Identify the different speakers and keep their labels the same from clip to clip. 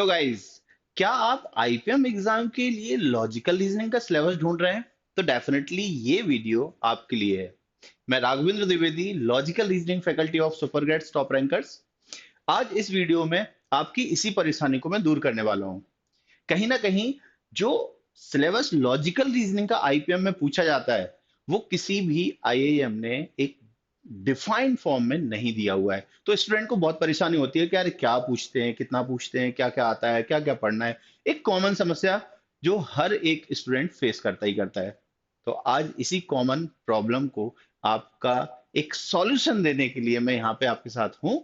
Speaker 1: Guys, क्या आप IPM exam के लिए लॉजिकल रीजनिंग का सिलेबस ढूंढ रहे हैं? तो डेफिनेटली ये वीडियो आपके लिए है। मैं Raghavendra Dwivedi, logical reasoning faculty of Supergrades top rankers. आज इस वीडियो में आपकी इसी परेशानी को मैं दूर करने वाला हूं। कहीं ना कहीं जो सिलेबस लॉजिकल रीजनिंग का आईपीएम में पूछा जाता है, वो किसी भी आईआईएम ने एक डिफाइंड फॉर्म में नहीं दिया हुआ है। तो स्टूडेंट को बहुत परेशानी होती है कि यार क्या पूछते हैं, कितना पूछते हैं, क्या क्या आता है, क्या क्या पढ़ना है। एक कॉमन समस्या जो हर एक स्टूडेंट फेस करता ही करता है। तो आज इसी कॉमन प्रॉब्लम को आपका एक सॉल्यूशन देने के लिए मैं यहाँ पे आपके साथ हूँ।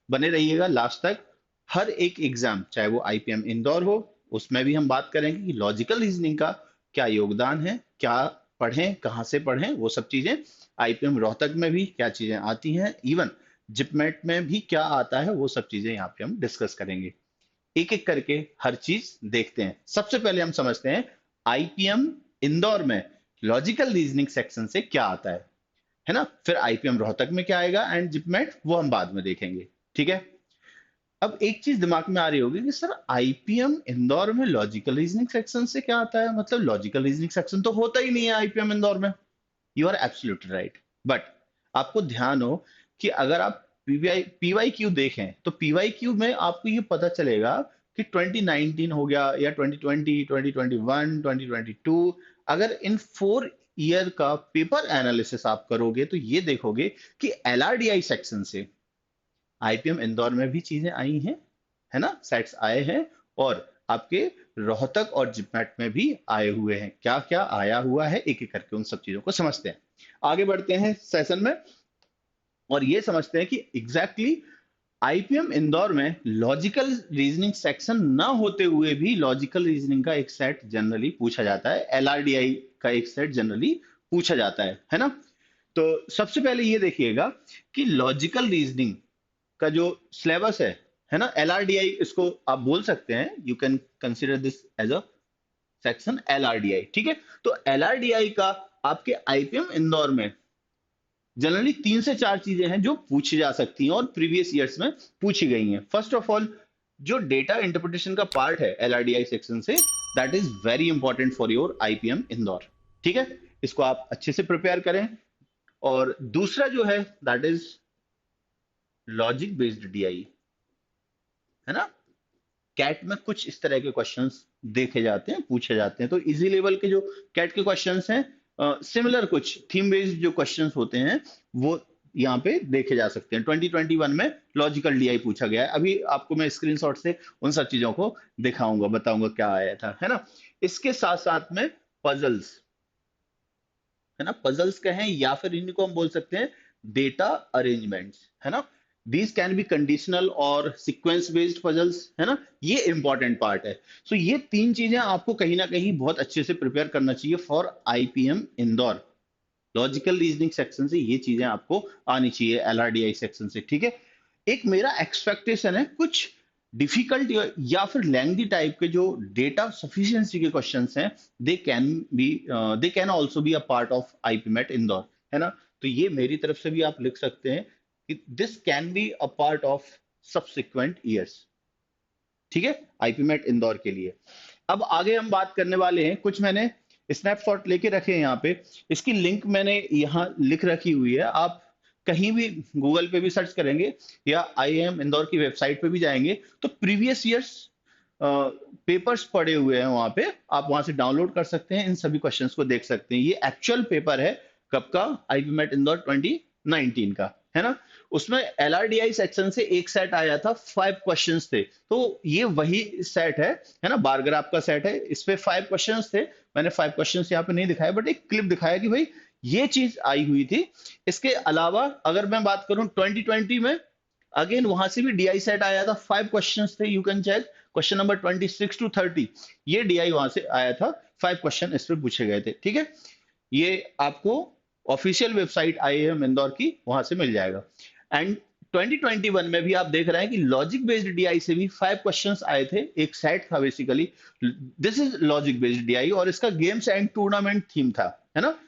Speaker 1: बने रहिएगा लास्ट तक। हर एक एग्जाम, चाहे वो आईपीएम इंदौर हो, उसमें भी हम बात करेंगे कि लॉजिकल रीजनिंग का क्या योगदान है, क्या पढ़ें, कहाँ से पढ़ें, वो सब चीजें। आईपीएम रोहतक में भी क्या चीजें आती हैं, इवन जिपमेट में भी क्या आता है, वो सब चीजें यहाँ पे हम डिस्कस करेंगे। एक एक करके हर चीज देखते हैं। सबसे पहले हम समझते हैं आईपीएम इंदौर में लॉजिकल रीजनिंग सेक्शन से क्या आता है ना। फिर आईपीएम रोहतक में क्या आएगा एंड जिपमेट, वो हम बाद में देखेंगे। ठीक है। अब एक चीज दिमाग में आ रही होगी कि सर आईपीएम इंदौर में लॉजिकल रीजनिंग सेक्शन से क्या आता है, मतलब लॉजिकल रीजनिंग सेक्शन तो होता ही नहीं है आईपीएम इंदौर में। You are absolutely right, but आपको ध्यान हो कि अगर आप पीवाई क्यू देखें तो पीवाई क्यू में आपको ये पता चलेगा कि 2019 हो गया या 2020, 2021, 2022, अगर इन 4 ईयर का पेपर एनालिसिस आप करोगे तो ये देखोगे कि एलआरडीआई सेक्शन से आईपीएम इंदौर में भी चीजें आई हैं, है ना, सेट्स आए हैं। और आपके रोहतक और जिपमेट में भी आए हुए हैं। क्या क्या आया हुआ है, एक एक करके उन सब चीजों को समझते हैं। आगे बढ़ते हैं सेशन में और ये समझते हैं कि एग्जैक्टली आईपीएम इंदौर में लॉजिकल रीजनिंग सेक्शन ना होते हुए भी लॉजिकल रीजनिंग का एक सेट जनरली पूछा जाता है, एलआरडीआई का एक सेट जनरली पूछा जाता है ना। तो सबसे पहले ये देखिएगा कि लॉजिकल रीजनिंग का जो सिलेबस है ना, एलआरडीआई इसको आप बोल सकते हैं, you can consider this as a section LRDI. ठीक है। तो एलआरडीआई का आपके आईपीएम इंदौर में जनरली 3 से 4 चीजें हैं जो पूछी जा सकती हैं और प्रीवियस ईयर्स में पूछी गई हैं। फर्स्ट ऑफ ऑल, जो डेटा इंटरप्रिटेशन का पार्ट है एलआरडीआई सेक्शन से, that is very important for your IPM Indore. ठीक है। इसको आप अच्छे से प्रिपेयर करें। और दूसरा जो है that is logic based DI, है ना। कैट में कुछ इस तरह के क्वेश्चंस देखे जाते हैं, पूछे जाते हैं। तो इजी लेवल के जो कैट के क्वेश्चंस हैं, सिमिलर कुछ थीम बेस्ड जो क्वेश्चंस होते हैं, वो यहाँ पे देखे जा सकते हैं। 2021 में लॉजिकल डीआई पूछा गया है। अभी आपको मैं स्क्रीनशॉट से उन सब चीजों को दिखाऊंगा, बताऊंगा क्या आया था, है ना। इसके साथ साथ में पजल्स, है ना, पजल्स कहें या फिर इनको हम बोल सकते हैं डेटा अरेंजमेंट्स, है ना। दीज कैन बी कंडीशनल और सीक्वेंस बेस्ड पजल्स, है ना। ये इंपॉर्टेंट पार्ट है। सो ये 3 चीजें आपको कहीं ना कहीं बहुत अच्छे से प्रिपेयर करना चाहिए for IPM Indore. Logical reasoning section से ये चीजें आपको आनी चाहिए, एलआरडीआई सेक्शन से। ठीक है। एक मेरा एक्सपेक्टेशन है कुछ डिफिकल्ट या फिर लेंथी टाइप के जो डेटा सफिशिएंसी के क्वेश्चंस हैं, they can be they can also be a part of IPMAT Indore, है ना। तो ये मेरी तरफ से भी आप लिख सकते हैं कि this can be a part of subsequent years. ठीक है, आईपीमेट इंदौर के लिए। अब आगे हम बात करने वाले हैं, कुछ मैंने स्नैपशॉट लेके रखे हैं यहाँ पे। इसकी लिंक मैंने यहाँ लिख रखी हुई है। आप कहीं भी गूगल पे भी सर्च करेंगे या आईआईएम इंदौर की वेबसाइट पे भी जाएंगे तो प्रीवियस ईयर्स पेपर्स पड़े हुए हैं वहां पे, आप वहां से डाउनलोड कर सकते हैं, इन सभी क्वेश्चंस को देख सकते हैं। ये एक्चुअल पेपर है कब का, आईपीमेट इंदौर 2019 का, है ना। उसमें एलआरडीआई सेक्शन से एक सेट आया था, 5 क्वेश्चंस थे। तो ये वही सेट है ना, बारग्राफ का सेट है। इस पे 5 क्वेश्चंस थे। मैंने 5 क्वेश्चंस यहाँ पे नहीं दिखाया, बट एक क्लिप दिखाया कि भाई ये चीज आई हुई थी। इसके अलावा अगर मैं बात करूं 2020 में, अगेन वहां से भी डीआई सेट आया था, 5 क्वेश्चंस थे। You can check question number 26 to 30, ये डीआई वहां से आया था। 5 क्वेश्चन इस पे पूछे गए थे। ठीक है। ये आपको ऑफिशियल वेबसाइट आईआईएम इंदौर की वहां से मिल जाएगा। एंड 2021 में भी आप देख रहे हैं कि लॉजिक बेस्ड डीआई से भी 5 क्वेश्चंस आए थे, एक सेट था basically. This is logic based DI और इसका गेम्स एंड टूर्नामेंट थीम था, है ना।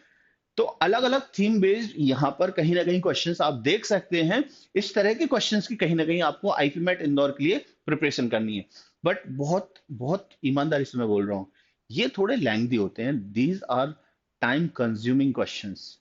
Speaker 1: तो अलग अलग थीम बेस्ड यहाँ पर कहीं ना कहीं क्वेश्चंस आप देख सकते हैं। इस तरह के क्वेश्चंस की कहीं ना कहीं आपको आईपीमेट इंदौर के लिए प्रिपरेशन करनी है। बट बहुत बहुत ईमानदारी से मैं बोल रहा हूँ, ये थोड़े लेंथी होते हैं। These are time consuming questions,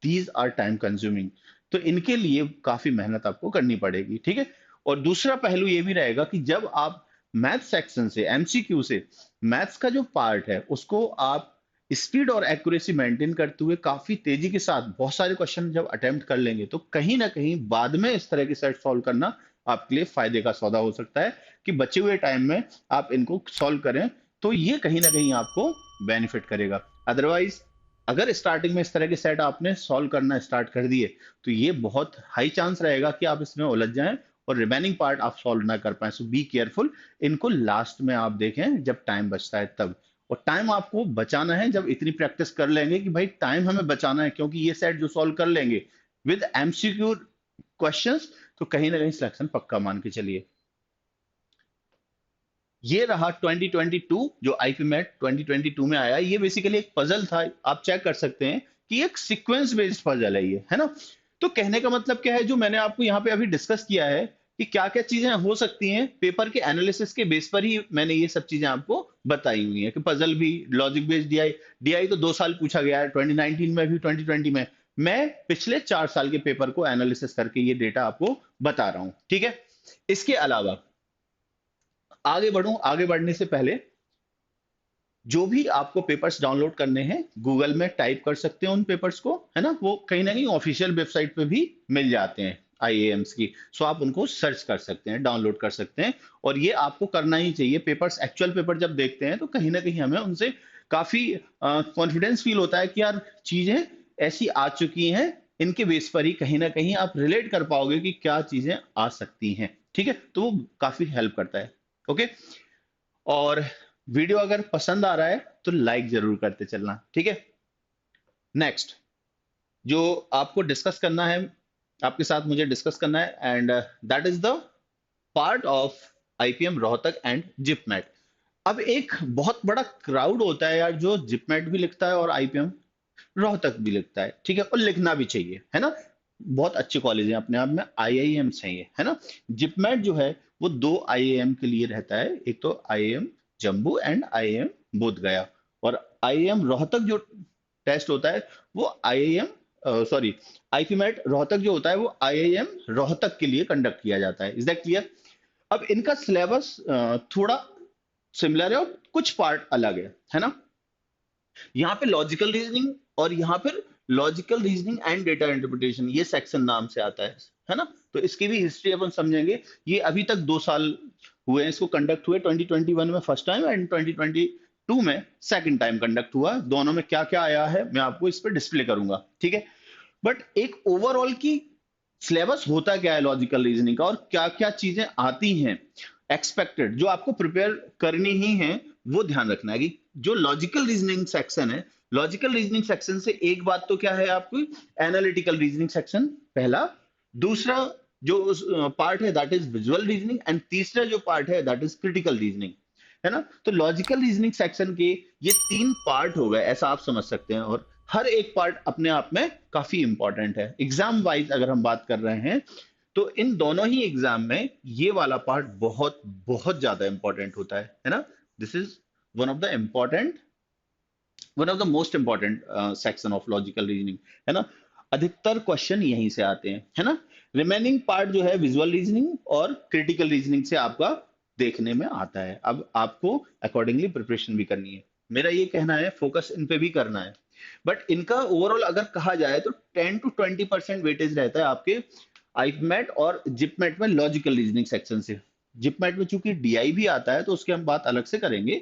Speaker 1: these are time consuming. तो इनके लिए काफी मेहनत आपको करनी पड़ेगी, ठीक है। और दूसरा पहलू ये भी रहेगा कि जब आप मैथ सेक्शन से, एमसीक्यू से, मैथ्स का जो पार्ट है उसको आप स्पीड और एक्यूरेसी मेंटेन करते हुए काफी तेजी के साथ बहुत सारे क्वेश्चन जब अटेम्प्ट कर लेंगे, तो कहीं ना कहीं बाद में इस तरह के सेट सॉल्व करना आपके लिए फायदे का सौदा हो सकता है, कि बचे हुए टाइम में आप इनको सॉल्व करें, तो ये कहीं ना कहीं आपको बेनिफिट करेगा। अदरवाइज अगर स्टार्टिंग में इस तरह के सेट आपने सॉल्व करना स्टार्ट कर दिए, तो ये बहुत हाई चांस रहेगा कि आप इसमें उलझ जाएं और रिमेनिंग पार्ट आप सॉल्व ना कर पाए। सो बी केयरफुल, इनको लास्ट में आप देखें जब टाइम बचता है तब। और टाइम आपको बचाना है जब इतनी प्रैक्टिस कर लेंगे कि भाई टाइम हमें बचाना है, क्योंकि ये सेट जो सॉल्व कर लेंगे विद एमसीक्यू क्वेश्चंस, तो कहीं ना कहीं सिलेक्शन पक्का मान के चलिए। ये रहा 2022 जो आईपी मैट 2022 में आया। ये बेसिकली एक पजल था, आप चेक कर सकते हैं कि एक सीक्वेंस बेस्ड पजल है ये, है ना। तो कहने का मतलब क्या है, जो मैंने आपको यहाँ पे अभी डिस्कस किया है कि क्या क्या चीजें हो सकती हैं, पेपर के एनालिसिस के बेस पर ही मैंने ये सब चीजें आपको बताई हुई हैं, कि पजल भी, लॉजिक बेस्ड डीआई, डीआई तो 2 साल पूछा गया है, 2019 में भी 2020 में। मैं पिछले 4 साल के पेपर को एनालिसिस करके ये डेटा आपको बता रहा हूँ, ठीक है। इसके अलावा आगे बढ़ूं, आगे बढ़ने से पहले जो भी आपको पेपर्स डाउनलोड करने हैं गूगल में टाइप कर सकते हैं उन पेपर्स को, है ना। वो कहीं ना कहीं ऑफिशियल वेबसाइट पे भी मिल जाते हैं आईएएम्स की। सो आप उनको सर्च कर सकते हैं, डाउनलोड कर सकते हैं। और ये आपको करना ही चाहिए। पेपर्स, एक्चुअल पेपर जब देखते हैं तो कहीं ना कहीं हमें उनसे काफी कॉन्फिडेंस फील होता है कि यार चीजें ऐसी आ चुकी हैं, इनके बेस पर ही कहीं ना कहीं आप रिलेट कर पाओगे कि क्या चीजें आ सकती हैं, ठीक है। तो वो काफी हेल्प करता है। ओके। और वीडियो अगर पसंद आ रहा है तो लाइक जरूर करते चलना, ठीक है। नेक्स्ट जो आपको डिस्कस करना है, आपके साथ मुझे डिस्कस करना है, and that is the part of IPM Rohtak and JIPMAT. अब एक बहुत बड़ा क्राउड होता है यार, जो जिपमेट भी लिखता है और आईपीएम रोहतक भी लिखता है, ठीक है। और लिखना भी चाहिए, है ना। बहुत अच्छे कॉलेज हैं अपने आप में, आईआईएम हैं ये, है ना। जिपमेट जो है वो 2 आईआईएम के लिए रहता है, एक तो आईआईएम जम्मू एंड आईआईएम बोध गया। और आईआईएम रोहतक जो टेस्ट होता है वो आईआईएम, सॉरी, आईपीमेट रोहतक जो होता है वो आईआईएम रोहतक के लिए कंडक्ट किया जाता है। Is that clear? अब इनका सिलेबस थोड़ा सिमिलर है और कुछ पार्ट अलग है ना। यहाँ पे लॉजिकल रीजनिंग, और यहाँ पर logical reasoning and data interpretation ये सेक्शन नाम से आता है ना। तो इसकी भी हिस्ट्री अपन समझेंगे। ये अभी तक 2 साल हुए हैं इसको कंडक्ट हुए, 2021 में फर्स्ट टाइम एंड 2022 में सेकंड टाइम कंडक्ट हुआ। दोनों में क्या क्या आया है मैं आपको इस पे डिस्प्ले करूंगा, ठीक है। बट एक ओवरऑल की सिलेबस होता क्या है लॉजिकल रीजनिंग का, और क्या क्या चीजें आती हैं एक्सपेक्टेड जो आपको प्रिपेयर करनी ही है, वो ध्यान रखना है। कि जो लॉजिकल रीजनिंग सेक्शन है, लॉजिकल रीजनिंग सेक्शन से एक बात तो क्या है आपकी, एनालिटिकल रीजनिंग सेक्शन पहला, दूसरा जो पार्ट है that is visual reasoning, and तीसरा जो पार्ट है दैट इज क्रिटिकल रीजनिंग, है ना। तो लॉजिकल रीजनिंग सेक्शन के ये 3 पार्ट हो गए, ऐसा आप समझ सकते हैं। और हर एक पार्ट अपने आप में काफी इंपॉर्टेंट है। एग्जाम वाइज अगर हम बात कर रहे हैं तो इन दोनों ही एग्जाम में ये वाला पार्ट बहुत बहुत ज्यादा इंपॉर्टेंट होता है ना। This is one of the important, one of the most important section of logical reasoning, है ना। अधिकतर क्वेश्चन यहीं से आते हैं, है ना। रिमेनिंग पार्ट जो है विजुअल रीजनिंग और क्रिटिकल रीजनिंग से आपका देखने में आता है। अब आपको अकॉर्डिंगली प्रिपरेशन भी करनी है। मेरा ये कहना है फोकस इन पे भी करना है। बट इनका ओवरऑल अगर कहा जाए तो 10 to 20% वेटेज रहता है आपके आईपमैट और जिपमैट में लॉजिकल रीजनिंग सेक्शन से। जिपमैट में चूंकि डीआई भी आता है तो उसके हम बात अलग से करेंगे।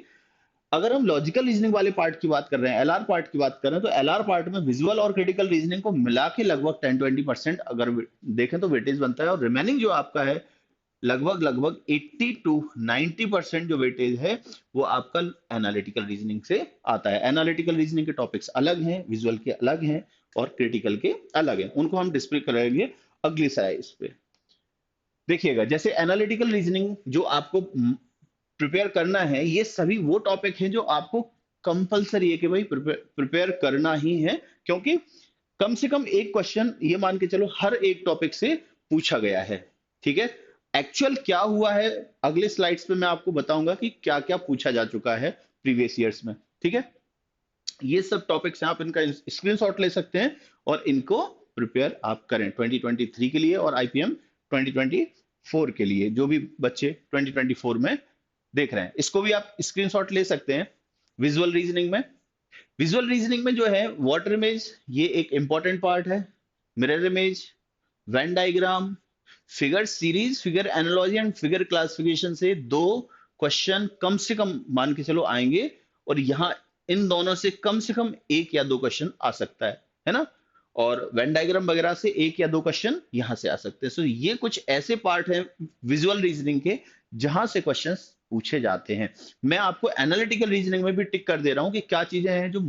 Speaker 1: अगर हम लॉजिकल रीजनिंग वाले पार्ट की बात कर रहे हैं, एलआर पार्ट की बात कर रहे हैं, तो एलआर पार्ट में विजुअल और क्रिटिकल रीजनिंग को मिला के लगभग 10-20% अगर देखें तो वेटेज बनता है। और रिमेनिंग जो आपका है लगभग लगभग 80 to 90% जो वेटेज है वो आपका एनालिटिकल रीजनिंग से आता है। एनालिटिकल रीजनिंग के टॉपिक्स अलग हैं, विजुअल के अलग हैं और क्रिटिकल के अलग हैं। उनको हम डिस्प्ले करेंगे अगली स्लाइड पे। देखिएगा, जैसे एनालिटिकल रीजनिंग जो आपको प्रिपेयर करना है, ये सभी वो टॉपिक हैं जो आपको कंपलसरी है कि भाई प्रिपेयर करना ही है। क्योंकि कम से कम एक क्वेश्चन ये मान के चलो हर एक टॉपिक से पूछा गया है, ठीक है। एक्चुअल क्या हुआ है अगले स्लाइड्स पे मैं आपको बताऊंगा कि क्या क्या पूछा जा चुका है प्रीवियस ईयर्स में। ठीक है, ये सब टॉपिक्स हैं, आप इनका स्क्रीनशॉट ले सकते हैं और इनको प्रिपेयर आप करें 2023 के लिए और आईपीएम 2024 के लिए, जो भी बच्चे 2024 में देख रहे हैं इसको भी आप स्क्रीनशॉट ले सकते हैं। विजुअल रीजनिंग में, विजुअल रीजनिंग में जो है वाटर इमेज ये एक इंपॉर्टेंट पार्ट है, mirror image, Venn diagram, figure series, figure analogy and figure classification से दो क्वेश्चन कम से कम मान के चलो आएंगे, और यहाँ इन दोनों से कम एक या दो क्वेश्चन आ सकता है ना, और वेन डायग्राम वगैरह से एक या दो क्वेश्चन यहां से आ सकते हैं। सो ये कुछ ऐसे पार्ट हैं विजुअल रीजनिंग के जहां से क्वेश्चंस पूछे जाते हैं। मैं आपको एनालिटिकल रीजनिंग में भी टिक कर दे रहा हूं कि क्या चीजें हैं जो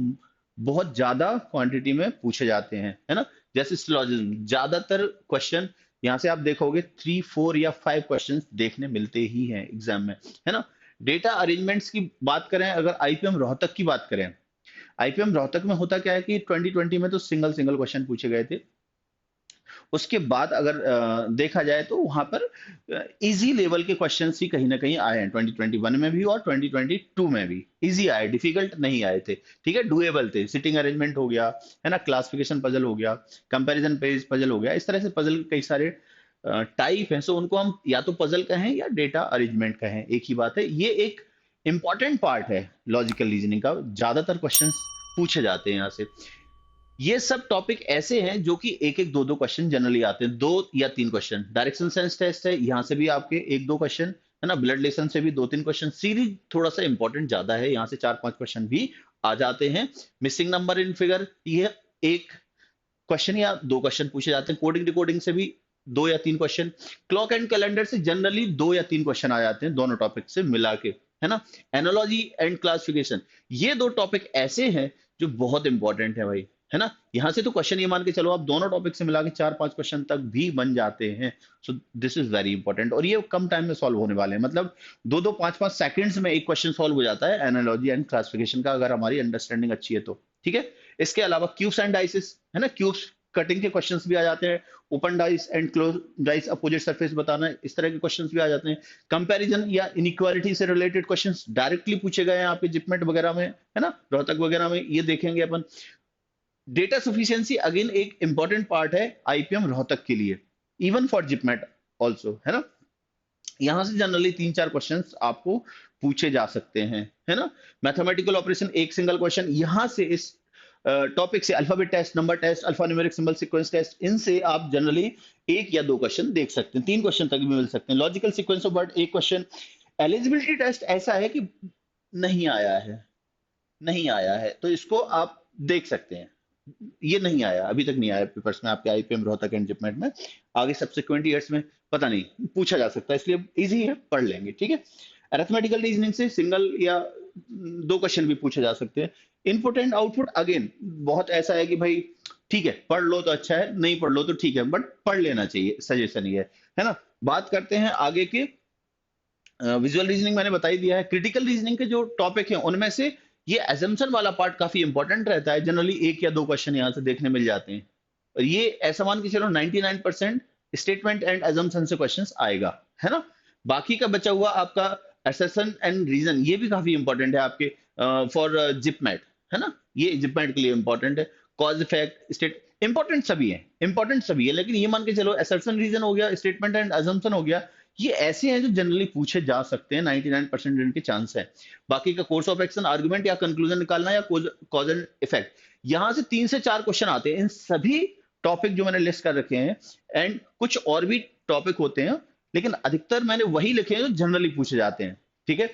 Speaker 1: बहुत ज्यादा क्वांटिटी में पूछे जाते हैं, है ना। जैसे सिलोजिज्म, ज्यादातर क्वेश्चन यहाँ से आप देखोगे 3, 4 या 5 क्वेश्चंस देखने मिलते ही हैं एग्जाम में, है ना। डेटा अरेंजमेंट्स की बात करें, अगर आईपीएम रोहतक की बात करें, आईपीएम रोहतक में होता क्या है कि 2020 में तो सिंगल सिंगल क्वेश्चन पूछे गए थे। उसके बाद अगर देखा जाए तो वहां पर इजी लेवल के क्वेश्चंस ही कहीं ना कहीं आए हैं 2021 में भी और 2022 में भी। इजी आए, डिफिकल्ट नहीं आए थे, ठीक है, डुएबल थे। सिटिंग अरेंजमेंट हो गया, है ना, क्लासिफिकेशन पजल हो गया, कंपैरिजन पेज पजल हो गया, इस तरह से पजल कई सारे टाइप हैं। सो उनको हम या तो पजल कहें या डेटा अरेंजमेंट कहें, एक ही बात है। ये एक इंपॉर्टेंट पार्ट है लॉजिकल रीजनिंग का, ज्यादातर क्वेश्चंस पूछे जाते हैं यहाँ से। ये सब टॉपिक ऐसे हैं जो कि एक एक दो दो क्वेश्चन जनरली आते हैं, दो या तीन क्वेश्चन। डायरेक्शन सेंस टेस्ट है, यहाँ से भी आपके एक दो क्वेश्चन, है ना। ब्लड लेसन से भी दो तीन क्वेश्चन। सीरीज थोड़ा सा इंपॉर्टेंट ज्यादा है, यहाँ से 4-5 क्वेश्चन भी आ जाते हैं। मिसिंग नंबर इन फिगर, ये एक क्वेश्चन या दो क्वेश्चन पूछे जाते हैं। कोडिंग डिकोडिंग से भी दो या तीन क्वेश्चन। क्लॉक एंड कैलेंडर से जनरली दो या तीन क्वेश्चन आ जाते हैं, दोनों टॉपिक से मिला के, है ना। एनोलॉजी एंड क्लासिफिकेशन, ये दो टॉपिक ऐसे हैं जो बहुत इंपॉर्टेंट है भाई, है ना। यहां से तो क्वेश्चन ये मान के चलो आप दोनों टॉपिक से मिला के 4-5 क्वेश्चन तक भी बन जाते हैं। So this is very important, और ये कम टाइम में सॉल्व होने वाले हैं। मतलब 2-2, 5-5 सेकंड्स में एक क्वेश्चन सॉल्व हो जाता है एनालॉजी एंड क्लासिफिकेशन का, अगर हमारी अंडरस्टैंडिंग अच्छी है तो, ठीक है। इसके अलावा क्यूब्स एंड डाइसेस, है ना, क्यूब्स कटिंग के क्वेश्चंस भी आ जाते हैं। Open dice and close dice, opposite surface बताना, इस तरह के क्वेश्चंस भी आ जाते हैं। कंपैरिजन या इनइक्वालिटी से रिलेटेड क्वेश्चंस डायरेक्टली पूछे गए हैं आपके जिपमेट वगैरह में, है ना, रोहतक वगैरह में, ये देखेंगे अपन। डेटा सफिशिएंसी अगेन एक इंपॉर्टेंट पार्ट है आईपीएम रोहतक के लिए, इवन फॉर जिपमेट ऑल्सो, है ना। यहां से जनरली 3-4 क्वेश्चंस आपको पूछे जा सकते हैं, है ना। मैथमेटिकल ऑपरेशन एक सिंगल क्वेश्चन, यहां से इस टॉपिक से alphabet test, number test, alpha numeric symbol sequence test, इनसे आप जनरली एक या दो क्वेश्चन देख सकते हैं, 3 क्वेश्चन तक भी मिल सकते हैं। लॉजिकल सीक्वेंस ऑफ वर्ड एक क्वेश्चन। एलिजिबिलिटी टेस्ट ऐसा है कि नहीं आया है, नहीं आया है तो इसको आप देख सकते हैं। ये नहीं आया, अभी तक नहीं आया पेपर्स में आपके आईपीएम रोहतक एंड जिपमेट में। आगे सब्सिक्वेंट ईयर्स में पता नहीं, पूछा जा सकता है, इसलिए इजी है, पढ़ लेंगे, ठीक है। अरिथमेटिकल रीजनिंग से सिंगल या दो क्वेश्चन भी पूछे जा सकते हैं। इनपुट एंड आउटपुट अगेन बहुत ऐसा है कि भाई ठीक है, पढ़ लो तो अच्छा है, नहीं पढ़ लो तो ठीक है, बट पढ़ लेना चाहिए, सजेशन ये है ना। बात करते हैं आगे के। विजुअल रीजनिंग मैंने बता ही दिया है। क्रिटिकल रीजनिंग के जो टॉपिक हैं उनमें से ये एजम्पशन वाला पार्ट काफी इंपॉर्टेंट रहता है, जनरली एक या दो क्वेश्चन यहाँ से देखने मिल जाते हैं। और ये ऐसा मान के चलो 99% स्टेटमेंट एंड एजम्पशन से क्वेश्चंस आएगा, है ना। बाकी का बचा हुआ आपका असर्शन एंड रीजन, ये भी काफी इंपॉर्टेंट है आपके फॉर जिपमेट, है ना। ये जिपमेट के लिए इंपॉर्टेंट है। कॉज इफेक्ट स्टेट, इंपॉर्टेंट सभी है, इंपॉर्टेंट सभी है, लेकिन ये मान के चलो असर्शन रीजन हो गया, स्टेटमेंट एंड एजम्पशन हो गया, ये ऐसे हैं जो जनरली पूछे जा सकते हैं, 99% इनके चांस है। बाकी का कोर्स ऑफ एक्शन, आर्गुमेंट या कंक्लूजन निकालना या कॉज एंड इफेक्ट, यहां से 3 से 4 क्वेश्चन आते हैं। इन सभी टॉपिक जो मैंने लिस्ट कर रखे हैं, एंड कुछ और भी टॉपिक होते हैं, लेकिन अधिकतर मैंने वही लिखे हैं जो जनरली पूछे जाते हैं, ठीक है।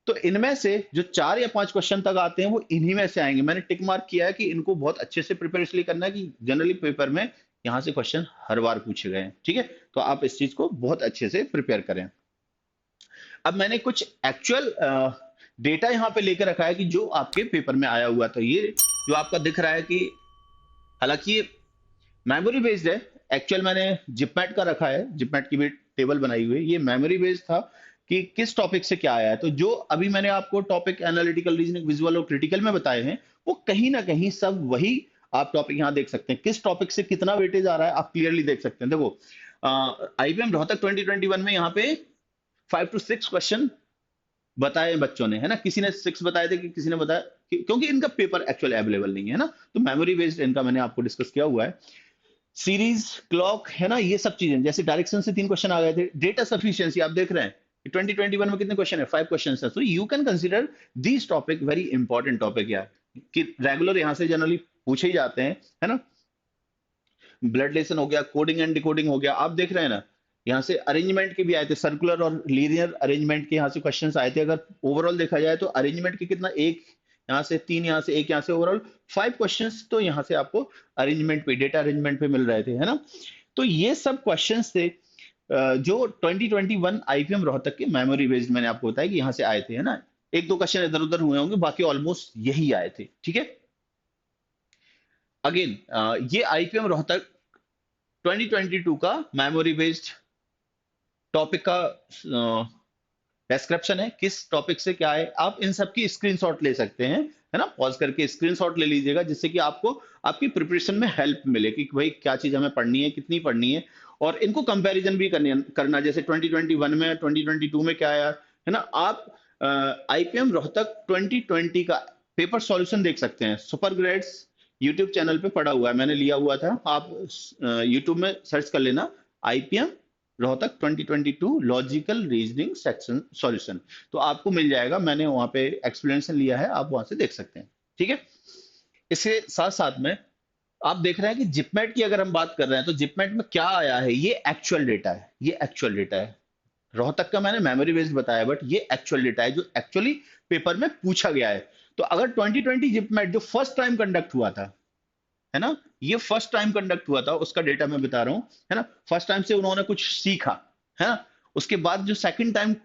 Speaker 1: तो इनमें से जो 4 या 5 क्वेश्चन तक आते हैं वो इन्हीं में से आएंगे। मैंने टिक मार्क किया है कि इनको बहुत अच्छे से प्रिपेयर इसलिए करना है कि जनरली पेपर में यहां से क्वेश्चन हर बार पूछे गए हैं, ठीक है। तो आप इस चीज को बहुत अच्छे से प्रिपेयर करें। अब मैंने कुछ एक्चुअल डेटा यहाँ पे लेकर रखा है कि जो आपके पेपर में आया हुआ था। ये जो आपका दिख रहा है कि हालांकि ये मेमोरी बेस्ड है, एक्चुअल मैंने जिपमैट का रखा है, जिपमैट की भी टेबल बनाई हुई है। ये मेमोरी बेस्ड था कि किस टॉपिक से क्या आया है। तो जो अभी मैंने आपको टॉपिक एनालिटिकल रीजनिंग, विजुअल और क्रिटिकल में बताए हैं, वो कहीं ना कहीं सब वही आप टॉपिक यहाँ देख सकते हैं। किस टॉपिक से कितना वेटेज आ रहा है आप क्लियरली देख सकते हैं। देखो आईपीएम रोहतक 2021 में यहाँ पे 5 to 6 क्वेश्चन बताए बच्चों ने, है ना। किसी ने 6 बताए थे, कि किसी ने बताया क्योंकि इनका पेपर एक्चुअली अवेलेबल नहीं है ना, तो मेमोरी बेस्ड इनका मैंने आपको डिस्कस किया हुआ है। सीरीज, क्लॉक, है ना, ये सब चीजें, जैसे डायरेक्शन से 3 क्वेश्चन आ गए थे। डेटा सफिशिएंसी आप देख रहे हैं कि 2021 में कितने क्वेश्चन है, 5 क्वेश्चन है। So you can consider this topic very important topic यार, कि रेगुलर यहाँ से जनरली पूछे ही जाते हैं, है ना। ब्लड लेसन हो गया, कोडिंग एंड डिकोडिंग हो गया, आप देख रहे हैं ना। यहाँ से अरेंजमेंट के भी आए थे, सर्कुलर और लीनियर अरेंजमेंट के यहाँ से क्वेश्चंस आए थे। अगर ओवरऑल देखा जाए तो अरेंजमेंट के कितना, एक यहाँ से, 3 यहाँ से, एक यहाँ से, ओवरऑल 5 क्वेश्चंस तो यहाँ से आपको अरेंजमेंट पे, डेटा अरेंजमेंट पे मिल रहे थे, है ना। तो ये सब क्वेश्चंस थे जो 2021 आईपीएम रोहतक के मेमोरी बेस्ड मैंने आपको बताया कि यहाँ से आए थे, है ना। एक दो क्वेश्चन इधर उधर हुए होंगे, बाकी ऑलमोस्ट यही आए थे, ठीक है। अगेन ये आईपीएम रोहतक 2022 का मेमोरी बेस्ड टॉपिक का डिस्क्रिप्शन है, किस टॉपिक से क्या है। आप इन सब की स्क्रीनशॉट ले सकते हैं, है ना। पॉज करके स्क्रीनशॉट ले लीजिएगा, जिससे कि आपको आपकी प्रिपरेशन में हेल्प मिले कि भाई क्या चीज हमें पढ़नी है, कितनी पढ़नी है, और इनको कंपैरिजन भी करना, जैसे 2021 में 2022 में क्या आया, है ना। आप आईपीएम रोहतक 2020 का पेपर सॉल्यूशन देख सकते हैं, सुपर ग्रेड्स यूट्यूब चैनल पे पड़ा हुआ है, मैंने लिया हुआ था। आप यूट्यूब में सर्च कर लेना IPM Rohtak 2022 logical reasoning section solution, तो आपको मिल जाएगा। मैंने वहां पे एक्सप्लेनेशन लिया है, आप वहां से देख सकते हैं, ठीक है। इसके साथ साथ में आप देख रहे हैं कि जिपमेट की अगर हम बात कर रहे हैं, तो जिपमेट में क्या आया है, ये एक्चुअल डेटा है, ये एक्चुअल डेटा है। रोहतक का मैंने मेमोरी बेस्ड बताया, बट ये एक्चुअल डेटा है जो एक्चुअली पेपर में पूछा गया है। तो अगर 2020 जिपमेट जो फर्स्ट टाइम कंडक्ट हुआ था, है ना, ये फर्स्ट टाइम कंडक्ट हुआ था, उसका डेटा मैं बता रहा हूं, है ना। फर्स्ट टाइम से उन्होंने कुछ सीखा, है ना। उसके बाद जो सेकंड टाइम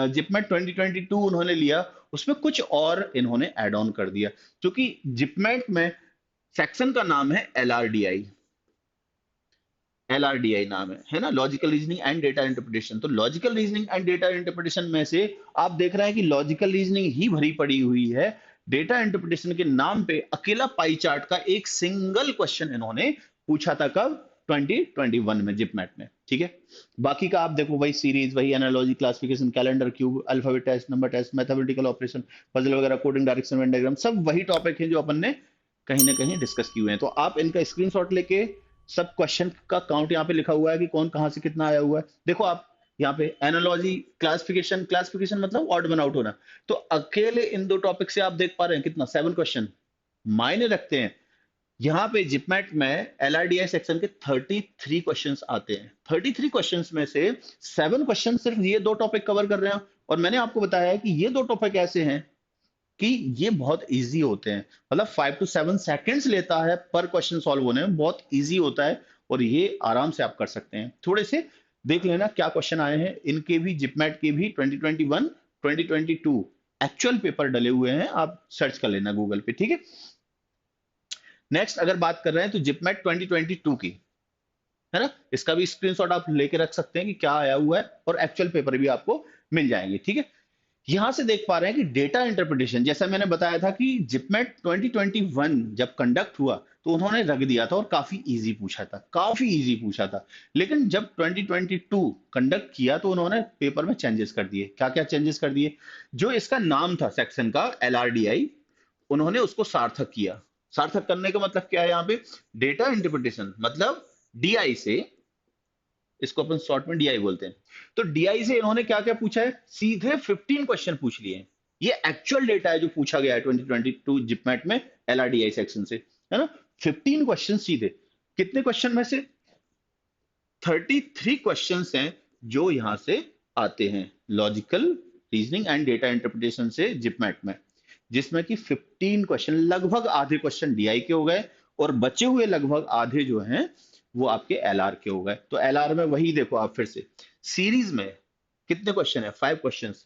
Speaker 1: जिपमेट 2022 उन्होंने लिया, उसमें कुछ और इन्होंने ऐड ऑन कर दिया, क्योंकि जिपमेट में सेक्शन का नाम है एलआरडीआई, एलआरडीआई नाम है ना, logical reasoning and data interpretation. तो logical reasoning and data interpretation में से आप देख रहे हैं कि लॉजिकल रीजनिंग ही भरी पड़ी हुई है। डेटा इंटरप्रिटेशन के नाम पे अकेला पाई चार्ट का एक सिंगल क्वेश्चन इन्होंने पूछा था, कब, 2021 में जिपमेट में, ठीक है। बाकी का आप देखो, वही सीरीज, वही analogy, classification, calendar, cube, alphabet test, number test, mathematical operation, puzzle वगैरह, कोडिंग, डायरेक्शन, वेन डायग्राम, सब वही टॉपिक है जो अपन ने कहीं ना कहीं डिस्कस किए हुए हैं। तो आप इनका स्क्रीनशॉट लेके, सब क्वेश्चन का काउंट यहाँ पे लिखा हुआ है कि कौन कहाँ से कितना आया हुआ है। देखो आप यहाँ पे एनालॉजी, क्लासिफिकेशन, क्लासिफिकेशन मतलब ऑड वन आउट होना, तो अकेले इन दो टॉपिक से आप देख पा रहे हैं कितना, 7 क्वेश्चन मायने रखते हैं। यहाँ पे जिपमेट में एलआरडीआई सेक्शन के 33 क्वेश्चंस आते हैं। 33 क्वेश्चंस में से 7 क्वेश्चन सिर्फ ये दो टॉपिक कवर कर रहे हैं, और मैंने आपको बताया है कि ये दो टॉपिक ऐसे हैं कि ये बहुत इजी होते हैं, मतलब 5 to 7 सेकेंड्स लेता है पर क्वेश्चन सॉल्व होने में, बहुत इजी होता है, और ये आराम से आप कर सकते हैं। थोड़े से देख लेना क्या क्वेश्चन आए हैं, इनके भी जिपमेट के भी 2021 2022 एक्चुअल पेपर डले हुए हैं, आप सर्च कर लेना गूगल पे, ठीक है। नेक्स्ट अगर बात कर रहे हैं तो जिपमेट 2022 की, है ना, इसका भी स्क्रीनशॉट आप लेके रख सकते हैं कि क्या आया हुआ है, और एक्चुअल पेपर भी आपको मिल जाएंगे, ठीक है। यहां से देख पा रहे हैं कि डेटा इंटरप्रिटेशन, जैसा मैंने बताया था कि जिपमेट 2021 जब कंडक्ट हुआ तो उन्होंने रख दिया था और काफी इजी पूछा था, काफी इजी पूछा था। लेकिन जब 2022 कंडक्ट किया तो उन्होंने पेपर में चेंजेस कर दिए। क्या क्या चेंजेस कर दिए, जो इसका नाम था सेक्शन का एलआरडीआई, उन्होंने उसको सार्थक किया। सार्थक करने का मतलब क्या है, यहाँ पे डेटा इंटरप्रिटेशन मतलब डीआई से, इसको अपन शॉर्ट में डीआई बोलते हैं। तो डीआई से इन्होंने क्या क्या पूछा है, सीधे 15 क्वेश्चन पूछ लिए हैं। ये एक्चुअल डेटा है जो पूछा गया है 2022 जिपमेट में एलआरडीआई सेक्शन से, है ना। 15 क्वेश्चन सीधे, कितने क्वेश्चन में से, 33 क्वेश्चन हैं जो यहां से आते हैं logical reasoning and data interpretation से जिपमेट में, जिसमें कि 15 क्वेश्चन, लगभग आधे क्वेश्चन डीआई के हो गए, और बचे हुए लगभग आधे जो हैं वो आपके एलआर के हो गए। तो एलआर में वही देखो आप फिर से, सीरीज में कितने क्वेश्चन है, 5 क्वेश्चंस,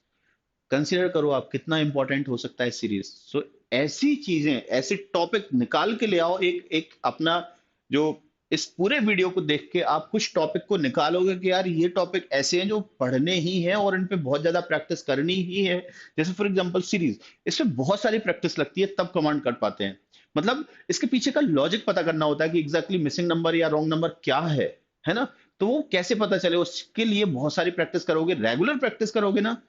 Speaker 1: कंसीडर करो आप कितना इंपॉर्टेंट हो सकता है सीरीज। सो ऐसी चीजें, ऐसे टॉपिक निकाल के ले आओ, एक एक अपना जो, इस पूरे वीडियो को देख के आप कुछ टॉपिक को निकालोगे कि यार ये टॉपिक ऐसे हैं जो पढ़ने ही हैं और इन पे बहुत ज्यादा प्रैक्टिस करनी ही है। जैसे फॉर एग्जांपल सीरीज, इसमें बहुत सारी प्रैक्टिस लगती है तब कमांड कर पाते हैं, मतलब इसके पीछे का लॉजिक पता करना होता है कि एग्जैक्टली मिसिंग नंबर या रॉन्ग नंबर क्या है ना। तो वो कैसे पता चले, उसके लिए बहुत सारी प्रैक्टिस करोगे, रेगुलर प्रैक्टिस करोगे ना।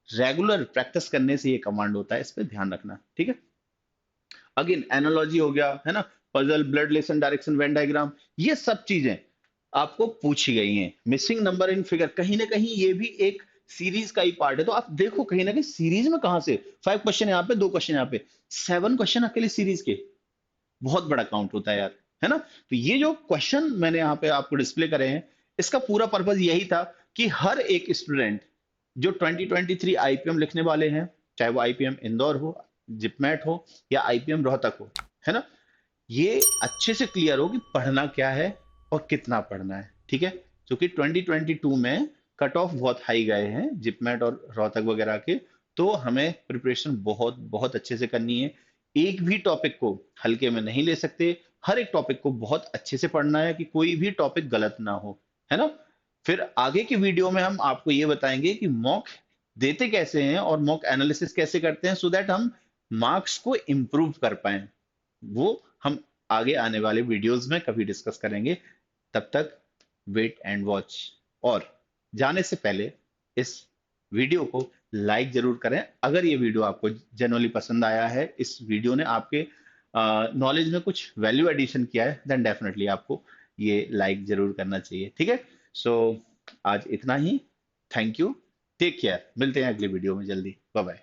Speaker 1: रेगुलर प्रैक्टिस करने से ये कमांड होता है, इस पे ध्यान रखना, ठीक है। अगेन एनालॉजी हो गया है ना, puzzle, blood relation, direction, Venn diagram, ये सब चीजें आपको पूछी गई हैं। मिसिंग नंबर इन फिगर, कहीं ना कहीं ये भी एक सीरीज का ही पार्ट है। तो आप देखो कहीं ना कहीं सीरीज में कहां से 5 क्वेश्चन यहाँ पे, 2 क्वेश्चन यहाँ पे, 7 क्वेश्चन अकेले सीरीज के, बहुत बड़ा काउंट होता है यार, है ना। तो ये जो क्वेश्चन मैंने यहाँ पे आपको डिस्प्ले करे हैं, इसका पूरा पर्पज यही था कि हर एक स्टूडेंट जो 2023 आईपीएम लिखने वाले हैं, चाहे वो आईपीएम इंदौर हो, जिपमेट हो, या आईपीएम रोहतक हो, है ना, ये अच्छे से क्लियर हो कि पढ़ना क्या है और कितना पढ़ना है, ठीक है। क्योंकि 2022 में कट ऑफ बहुत हाई गए हैं जिपमेट और रोहतक वगैरह के, तो हमें प्रिपरेशन बहुत बहुत अच्छे से करनी है। एक भी टॉपिक को हल्के में नहीं ले सकते, हर एक टॉपिक को बहुत अच्छे से पढ़ना है कि कोई भी टॉपिक गलत ना हो, है ना। फिर आगे की वीडियो में हम आपको ये बताएंगे कि मॉक देते कैसे हैं और मॉक एनालिसिस कैसे करते हैं, सो दैट हम मार्क्स को इम्प्रूव कर पाए। वो हम आगे आने वाले वीडियोस में कभी डिस्कस करेंगे। तब तक वेट एंड वॉच। और जाने से पहले इस वीडियो को लाइक जरूर करें। अगर ये वीडियो आपको जनरली पसंद आया है, इस वीडियो ने आपके नॉलेज में कुछ वैल्यू एडिशन किया है, देन डेफिनेटली आपको ये लाइक जरूर करना चाहिए, ठीक है। सो आज इतना ही। थैंक यू, टेक केयर, मिलते हैं अगली वीडियो में जल्दी, बाय बाय।